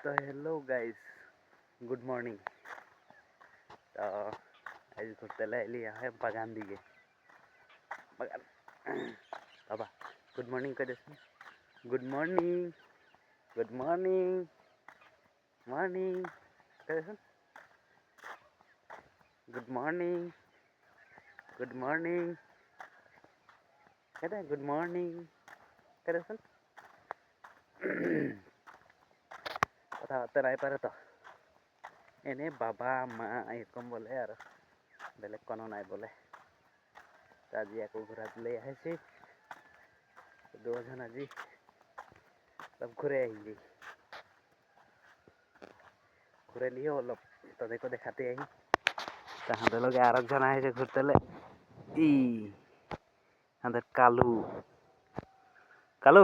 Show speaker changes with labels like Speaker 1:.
Speaker 1: तो hello guys, good morning. तो आज घूरते लिया है बागान दिए बागान। बाबा गुड मॉर्निंग कर good morning, good morning, morning कर गुड मॉर्निंग, गुड मॉर्निंग कहते गुड मॉर्निंग कर কথা নাই পারে তো এনে বাবা মা এরকম বলে আর বেলেগ কোনো নাই বলে। আজি আকৌ ঘূৰা দিলে আহিছে দুজন আজি অলপ ঘূৰে আহিলি ঘূৰে লিও অলপ তাদেরকে দেখাতে আহি তাহাদের লগে আর একজন আহিছে ঘুরতেলে ই আমাদের কালু কালু